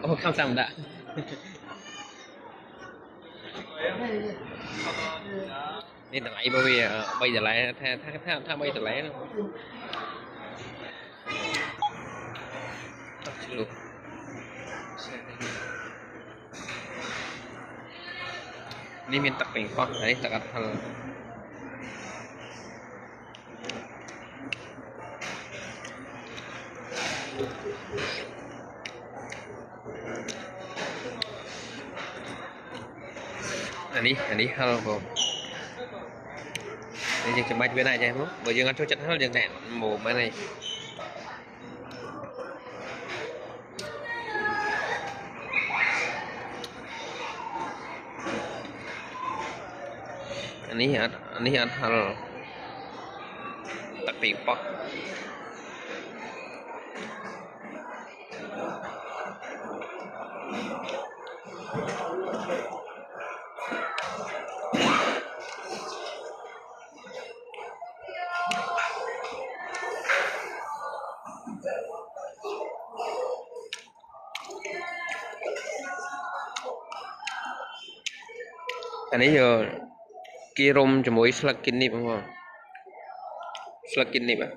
Ô không sao đã nên là bởi vì bây giờ lại tha bây giờ lại nó luônนี่មានទឹកពេញកោះហើយទឹកអត់ហឹលអានេះហឹលបងនេះយើងចាំបាច់វាដែរចាមកបើយើងអត់ចូលចិត្តហឹលយើងដាក់មកមកនេះอันนี้อัดฮัลตักปีกปอกอันนี้อยู่กีรมจมูกสลักกินนิบมั้งสลักกินนิบอ่ะ